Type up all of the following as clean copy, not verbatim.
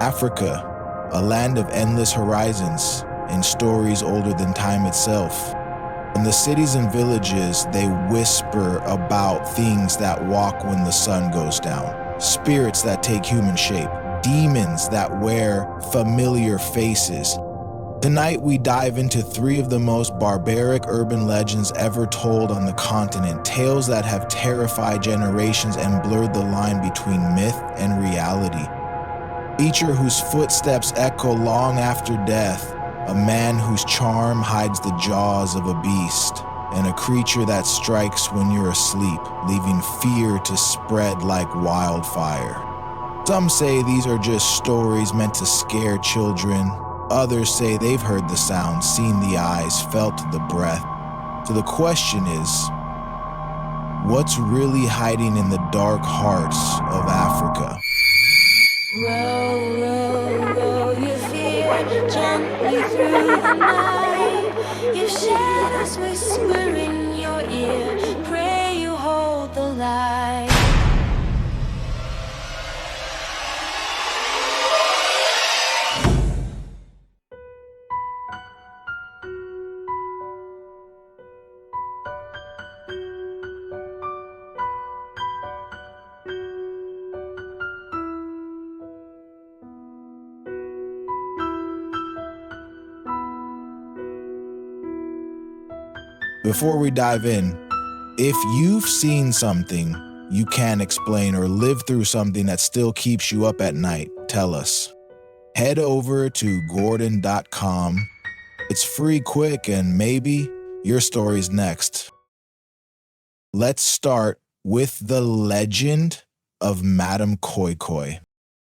Africa, a land of endless horizons and stories older than time itself. In the cities and villages, they whisper about things that walk when the sun goes down, spirits that take human shape, demons that wear familiar faces. Tonight, we dive into 3 of the most barbaric urban legends ever told on the continent, tales that have terrified generations and blurred the line between myth and reality. A creature whose footsteps echo long after death, a man whose charm hides the jaws of a beast, and a creature that strikes when you're asleep, leaving fear to spread like wildfire. Some say these are just stories meant to scare children. Others say they've heard the sound, seen the eyes, felt the breath. So the question is, what's really hiding in the dark hearts of Africa? Roll, roll, roll your fear gently through the night. If shadows whisper in your ear, pray you hold the light. Before we dive in, if you've seen something you can't explain or lived through something that still keeps you up at night, tell us. Head over to Ghordan.com. It's free, quick, and maybe your story's next. Let's start with the legend of Madame Koi Koi.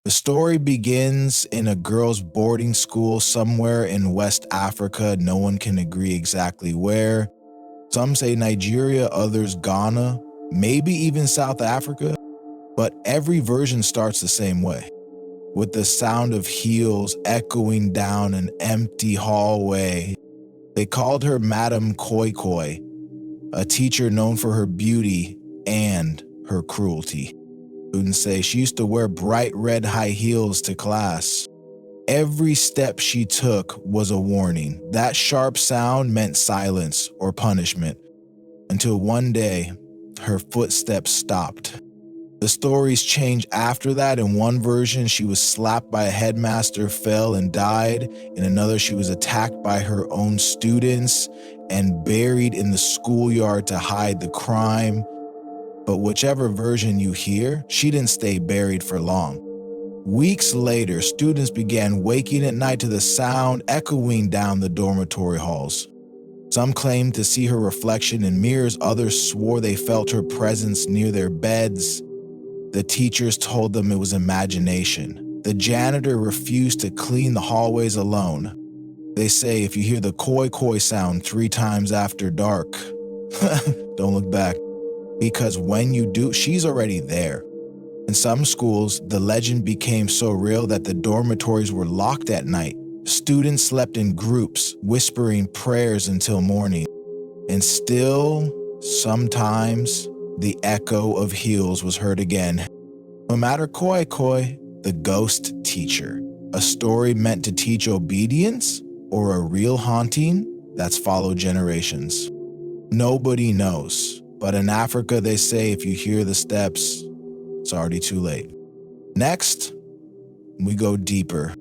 The story begins in a girls' boarding school somewhere in West Africa. No one can agree exactly where. Some say Nigeria, others Ghana, maybe even South Africa. But every version starts the same way, with the sound of heels echoing down an empty hallway. They called her Madame Koi Koi, a teacher known for her beauty and her cruelty. Students say she used to wear bright red high heels to class. Every step she took was a warning. That sharp sound meant silence or punishment, until one day, her footsteps stopped. The stories changed after that. In one version, she was slapped by a headmaster, fell, and died. In another, she was attacked by her own students and buried in the schoolyard to hide the crime. But whichever version you hear, she didn't stay buried for long. Weeks later, students began waking at night to the sound echoing down the dormitory halls. Some claimed to see her reflection in mirrors, others swore they felt her presence near their beds. The teachers told them it was imagination. The janitor refused to clean the hallways alone. They say if you hear the koi koi sound 3 times after dark, don't look back, because when you do, she's already there. In some schools, the legend became so real that the dormitories were locked at night. Students slept in groups, whispering prayers until morning. And still, sometimes, the echo of heels was heard again. No matter Koi Koi, the ghost teacher, a story meant to teach obedience or a real haunting that's followed generations. Nobody knows, but in Africa they say if you hear the steps, it's already too late. Next, we go deeper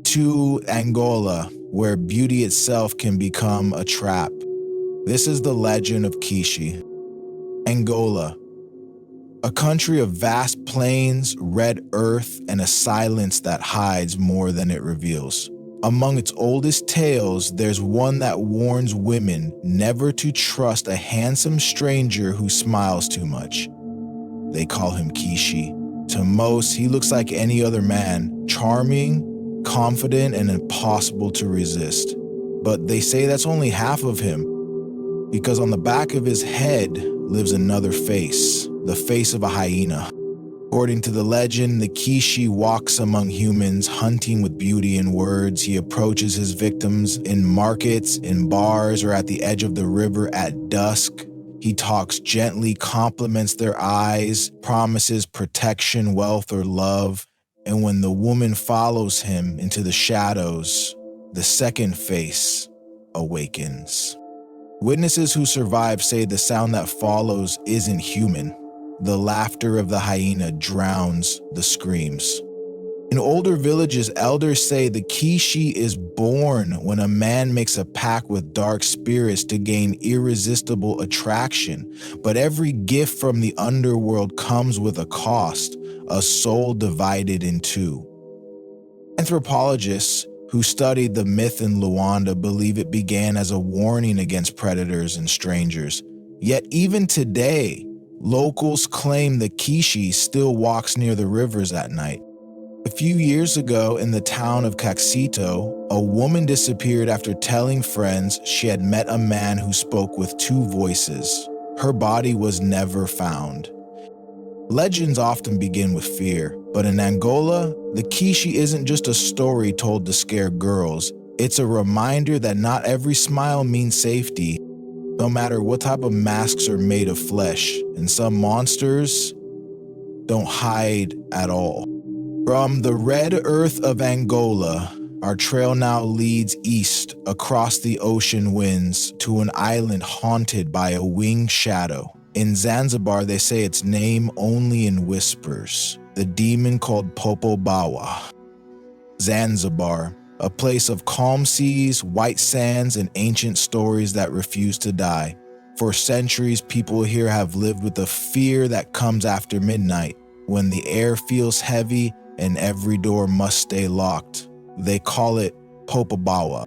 to Angola, where beauty itself can become a trap. This is the legend of Kishi. Angola, a country of vast plains, red earth, and a silence that hides more than it reveals. Among its oldest tales, there's one that warns women never to trust a handsome stranger who smiles too much. They call him Kishi. To most, he looks like any other man, charming, confident, and impossible to resist. But they say that's only half of him, because on the back of his head lives another face, the face of a hyena. According to the legend, the Kishi walks among humans, hunting with beauty and words. He approaches his victims in markets, in bars, or at the edge of the river at dusk. He talks gently, compliments their eyes, promises protection, wealth, or love. and when the woman follows him into the shadows, the second face awakens. Witnesses who survive say the sound that follows isn't human. The laughter of the hyena drowns the screams. In older villages, elders say the Kishi is born when a man makes a pact with dark spirits to gain irresistible attraction, but every gift from the underworld comes with a cost, a soul divided in two. Anthropologists who studied the myth in Luanda believe it began as a warning against predators and strangers. Yet even today, locals claim the Kishi still walks near the rivers at night. A few years ago in the town of Caxito, a woman disappeared after telling friends she had met a man who spoke with two voices. Her body was never found. Legends often begin with fear, but in Angola, the Kishi isn't just a story told to scare girls. It's a reminder that not every smile means safety, no matter what type of masks are made of flesh, and some monsters don't hide at all. From the red earth of Angola, our trail now leads east across the ocean winds to an island haunted by a winged shadow. In Zanzibar, they say its name only in whispers, the demon called Popobawa. Zanzibar, a place of calm seas, white sands, and ancient stories that refuse to die. For centuries, people here have lived with the fear that comes after midnight, when the air feels heavy and every door must stay locked. They call it Popobawa.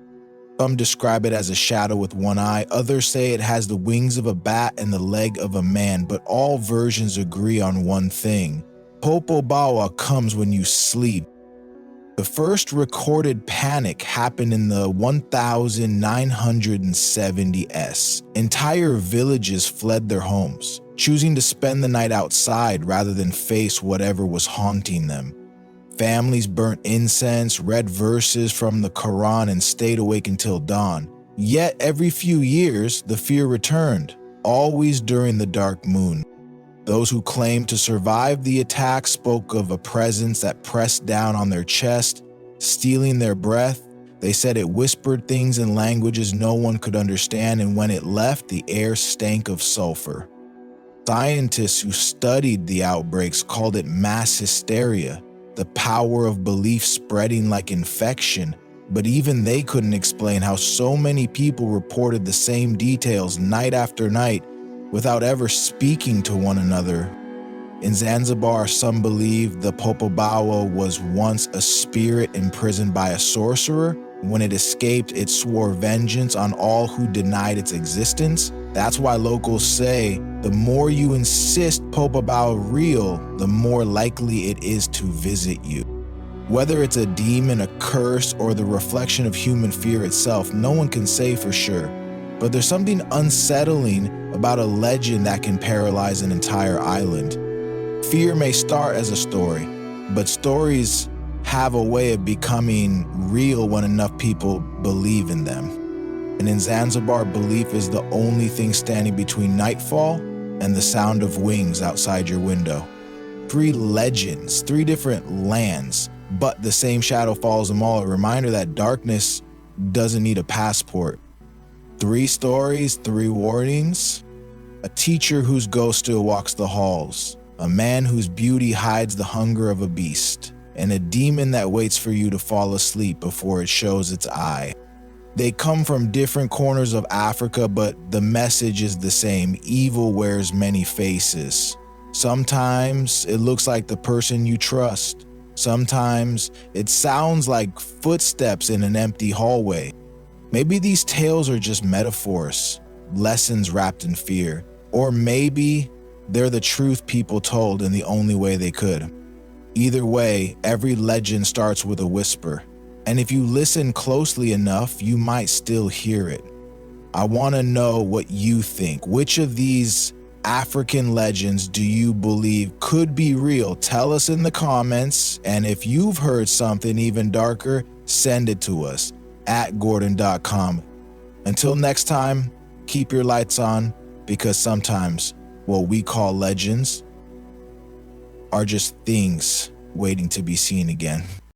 Some describe it as a shadow with one eye, others say it has the wings of a bat and the leg of a man, but all versions agree on one thing. Popobawa comes when you sleep. The first recorded panic happened in the 1970s. Entire villages fled their homes, choosing to spend the night outside rather than face whatever was haunting them. Families burnt incense, read verses from the Quran, and stayed awake until dawn. Yet every few years, the fear returned, always during the dark moon. Those who claimed to survive the attack spoke of a presence that pressed down on their chest, stealing their breath. They said it whispered things in languages no one could understand, and when it left, the air stank of sulfur. Scientists who studied the outbreaks called it mass hysteria, the power of belief spreading like infection, but even they couldn't explain how so many people reported the same details night after night without ever speaking to one another. In Zanzibar, some believe the Popobawa was once a spirit imprisoned by a sorcerer. When it escaped, it swore vengeance on all who denied its existence. That's why locals say the more you insist Popobawa real, the more likely it is to visit you. Whether it's a demon, a curse, or the reflection of human fear itself, no one can say for sure. But there's something unsettling about a legend that can paralyze an entire island. Fear may start as a story, but stories have a way of becoming real when enough people believe in them. And in Zanzibar, belief is the only thing standing between nightfall and the sound of wings outside your window. 3 legends, 3 different lands, but the same shadow follows them all, a reminder that darkness doesn't need a passport. 3 stories, 3 warnings. A teacher whose ghost still walks the halls. A man whose beauty hides the hunger of a beast. And a demon that waits for you to fall asleep before it shows its eye. They come from different corners of Africa, but the message is the same. Evil wears many faces. Sometimes it looks like the person you trust. Sometimes it sounds like footsteps in an empty hallway. Maybe these tales are just metaphors, lessons wrapped in fear. Or maybe they're the truth people told in the only way they could. Either way, every legend starts with a whisper. And if you listen closely enough, you might still hear it. I want to know what you think. Which of these African legends do you believe could be real? Tell us in the comments. And if you've heard something even darker, send it to us at Ghordan.com. Until next time, keep your lights on, because sometimes what we call legends are just things waiting to be seen again.